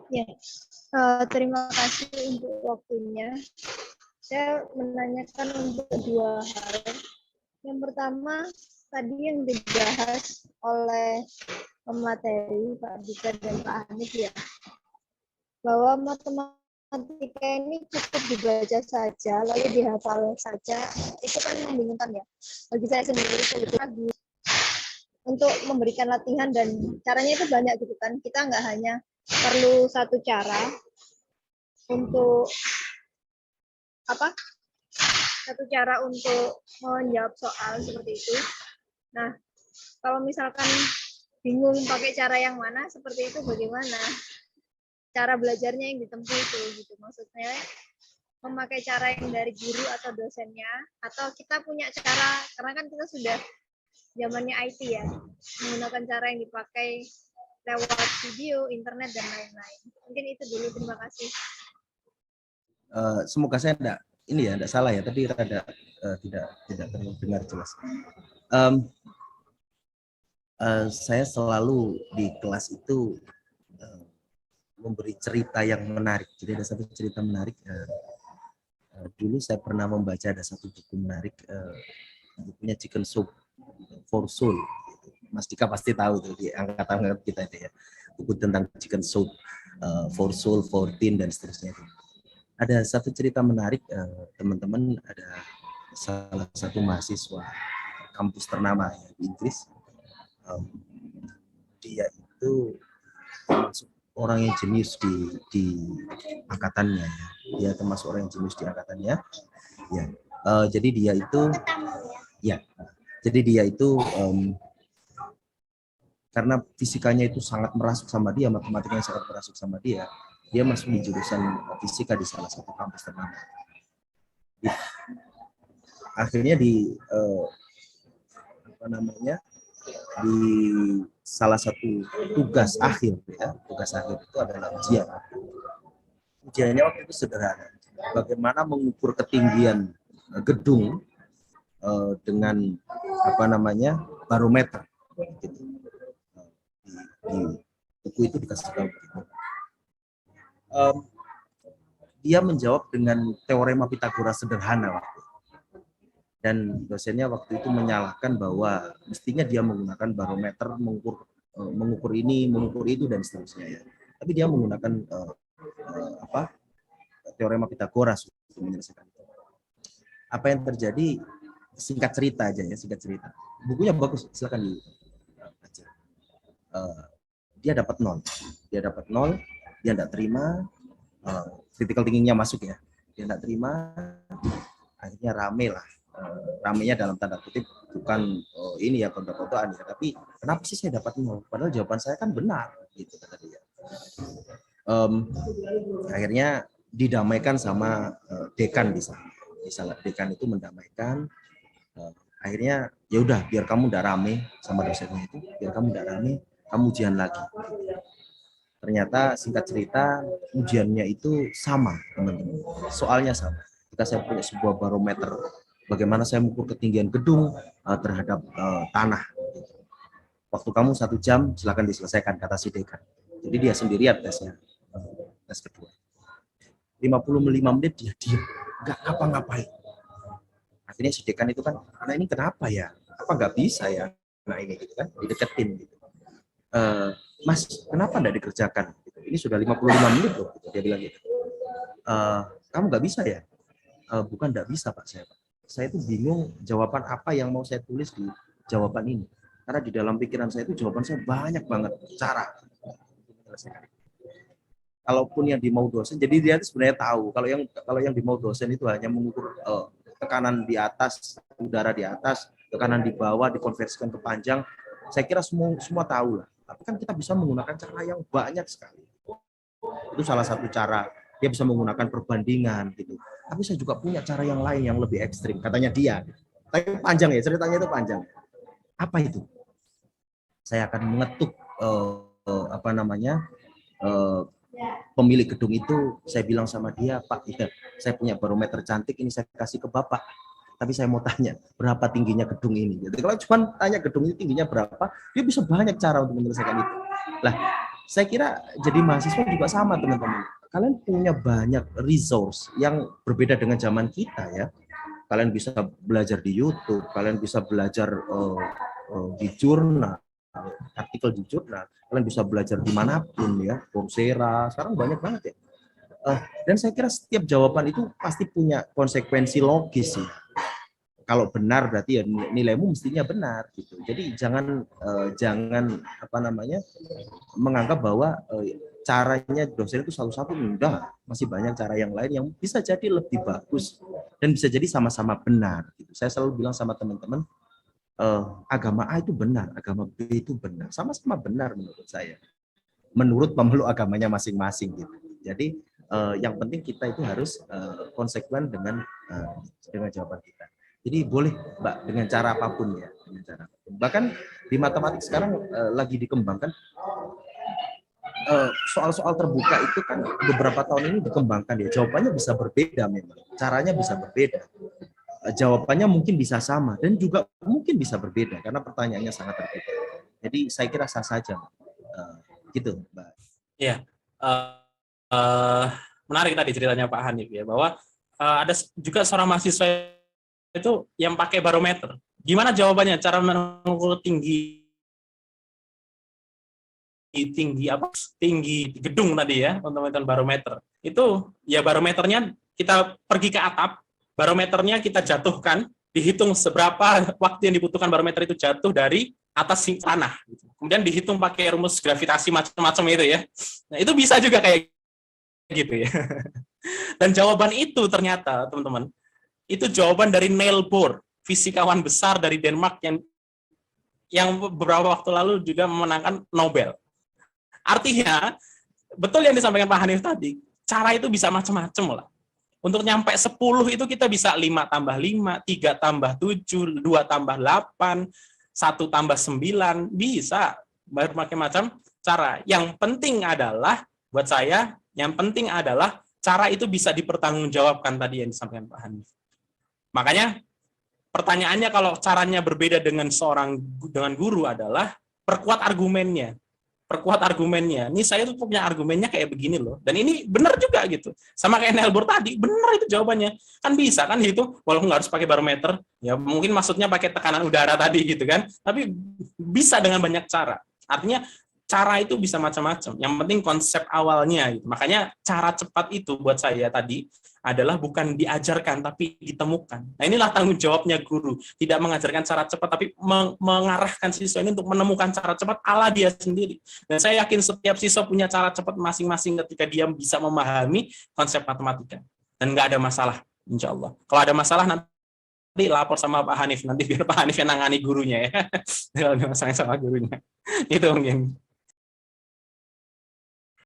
Ya, terima kasih untuk waktunya. Saya menanyakan untuk dua hal. Yang pertama, tadi yang dibahas oleh pemateri Pak Dika dan Pak Hanif ya, bahwa matematika ini cukup dibaca saja, lalu dihafal saja, itu kan membingungkan ya. Bagi saya sendiri, sebetulnya untuk memberikan latihan dan caranya itu banyak gitu kan. Kita nggak hanya perlu satu cara untuk apa satu cara untuk menjawab soal seperti itu. Nah, kalau misalkan bingung pakai cara yang mana, seperti itu bagaimana? Cara belajarnya yang ditempuh itu, gitu. Maksudnya memakai cara yang dari guru atau dosennya, atau kita punya cara, karena kan kita sudah zamannya IT ya, menggunakan cara yang dipakai lewat video, internet, dan lain-lain. Mungkin itu dulu, terima kasih. Semoga saya tidak salah ya, tapi tidak terdengar jelas. Saya selalu di kelas itu memberi cerita yang menarik. Jadi ada satu cerita menarik. Dulu saya pernah membaca ada satu buku menarik, bukunya Chicken Soup for Soul. Mas Dika pasti tahu tuh di angkatan kita itu ya, buku tentang Chicken Soup for Soul, for Teen dan seterusnya itu. Ada satu cerita menarik, teman-teman, ada salah satu mahasiswa kampus ternama ya, di Inggris. Dia itu termasuk orang yang jenius di angkatannya ya. Dia termasuk orang yang jenius di angkatannya ya. Jadi dia itu ya. Jadi dia itu karena fisikanya itu sangat merasuk sama dia, matematikanya sangat merasuk sama dia masuk di jurusan fisika di salah satu kampus ternama. Akhirnya di di salah satu tugas akhir itu adalah ujian. Ujiannya waktu itu sederhana. Bagaimana mengukur ketinggian gedung dengan barometer. Gitu. Di buku itu dikasih tahu begitu. Dia menjawab dengan teorema Pythagoras sederhana waktu. Dan dosennya waktu itu menyalahkan bahwa mestinya dia menggunakan barometer mengukur ini, mengukur itu dan seterusnya ya. Tapi dia menggunakan teorema Pythagoras untuk menyelesaikan itu. Apa yang terjadi? Singkat cerita aja ya, singkat cerita. Bukunya bagus, silakan dibaca. Dia dapat 0. Dia dapat 0, dia tidak terima, critical thinking-nya masuk ya. Dia tidak terima, akhirnya rame lah. Ramenya dalam tanda kutip bukan ini ya kontra-kontraan ya, tapi kenapa sih saya dapat 0? Padahal jawaban saya kan benar, gitu kata dia. Akhirnya didamaikan sama dekan di sana. Dekan itu mendamaikan. Akhirnya ya udah, biar kamu tidak rame sama dosennya itu, biar kamu tidak rame, kamu ujian lagi. Ternyata singkat cerita ujiannya itu sama, teman-teman. Soalnya sama. Kita saya punya sebuah barometer. Bagaimana saya mengukur ketinggian gedung terhadap tanah. Waktu kamu 1 jam, silakan diselesaikan, kata si dekan. Jadi dia sendirian tesnya, tes kedua. 55 menit dia diam, nggak ngapa-ngapain. Akhirnya si dekan itu kan, anak ini kenapa ya? Apa nggak bisa ya? Nah ini gitu kan, dideketin gitu. Mas, kenapa nggak dikerjakan? Ini sudah 55 menit loh, dia bilang gitu. Kamu nggak bisa ya? Bukan nggak bisa Pak, saya itu bingung jawaban apa yang mau saya tulis di jawaban ini. Karena di dalam pikiran saya itu jawaban saya banyak banget cara. Kalaupun yang dimau dosen, jadi dia itu sebenarnya tahu kalau yang dimau dosen itu hanya mengukur tekanan di atas, udara di atas, tekanan di bawah dikonversikan ke panjang. Saya kira semua tahu lah. Tapi kan kita bisa menggunakan cara yang banyak sekali. Itu salah satu cara. Dia bisa menggunakan perbandingan gitu. Tapi saya juga punya cara yang lain yang lebih ekstrim, katanya dia. Tapi panjang ya, ceritanya itu panjang. Apa itu? Saya akan mengetuk pemilik gedung itu. Saya bilang sama dia, Pak, ya, saya punya barometer cantik ini, saya kasih ke Bapak. Tapi saya mau tanya, berapa tingginya gedung ini? Jadi kalau cuma tanya gedung ini tingginya berapa, dia bisa banyak cara untuk menyelesaikan itu. Lah, saya kira jadi mahasiswa juga sama teman-teman. Kalian punya banyak resource yang berbeda dengan zaman kita ya. Kalian bisa belajar di YouTube, kalian bisa belajar di jurnal, artikel di jurnal, kalian bisa belajar dimanapun ya, Coursera, sekarang banyak banget ya. Dan saya kira setiap jawaban itu pasti punya konsekuensi logis ya. Kalau benar berarti ya nilaimu mestinya benar gitu. Jadi jangan apa namanya menganggap bahwa caranya dosen itu satu-satu, enggak, masih banyak cara yang lain yang bisa jadi lebih bagus dan bisa jadi sama-sama benar gitu. Saya selalu bilang sama teman-teman, agama A itu benar, agama B itu benar, sama-sama benar menurut saya, menurut pemeluk agamanya masing-masing gitu. Jadi yang penting kita itu harus konsekuen dengan jawaban kita. Jadi boleh Mbak dengan cara apapun ya, dengan cara apapun. Bahkan di matematik sekarang lagi dikembangkan soal-soal terbuka itu kan beberapa tahun ini dikembangkan ya. Jawabannya bisa berbeda memang, caranya bisa berbeda. Jawabannya mungkin bisa sama dan juga mungkin bisa berbeda karena pertanyaannya sangat berbeda. Jadi saya kira sah saja, gitu Mbak. Iya, menarik tadi ceritanya Pak Hanif ya, bahwa ada juga seorang mahasiswa itu yang pakai barometer. Gimana jawabannya? Cara mengukur tinggi gedung tadi ya, untuk barometer. Itu ya barometernya kita pergi ke atap, barometernya kita jatuhkan, dihitung seberapa waktu yang dibutuhkan barometer itu jatuh dari atas tanah. Kemudian dihitung pakai rumus gravitasi macam-macam itu ya. Nah, itu bisa juga kayak gitu ya. Dan jawaban itu ternyata, teman-teman, itu jawaban dari Niels Bohr, fisikawan besar dari Denmark yang beberapa waktu lalu juga memenangkan Nobel. Artinya, betul yang disampaikan Pak Hanif tadi, cara itu bisa macam-macam lah. Untuk nyampe 10 itu kita bisa 5 tambah 5, 3 tambah 7, 2 tambah 8, 1 tambah 9, bisa berbagai macam cara. Yang penting adalah, buat saya, yang penting adalah cara itu bisa dipertanggungjawabkan tadi yang disampaikan Pak Hanif. Makanya pertanyaannya kalau caranya berbeda dengan guru adalah perkuat argumennya. Perkuat argumennya. Ini saya tuh punya argumennya kayak begini loh. Dan ini benar juga gitu. Sama kayak Niels Bohr tadi, benar itu jawabannya. Kan bisa kan itu, walaupun nggak harus pakai barometer. Ya mungkin maksudnya pakai tekanan udara tadi gitu kan. Tapi bisa dengan banyak cara. Artinya cara itu bisa macam-macam. Yang penting konsep awalnya gitu. Makanya cara cepat itu buat saya tadi adalah bukan diajarkan tapi ditemukan. Nah, inilah tanggung jawabnya guru. Tidak mengajarkan cara cepat tapi mengarahkan siswa ini untuk menemukan cara cepat ala dia sendiri. Dan saya yakin setiap siswa punya cara cepat masing-masing ketika dia bisa memahami konsep matematika. Dan nggak ada masalah, insya Allah. Kalau ada masalah nanti lapor sama Pak Hanif, nanti biar Pak Hanif yang nangani gurunya ya. Kalau ada masalah sama gurunya. Itu mungkin.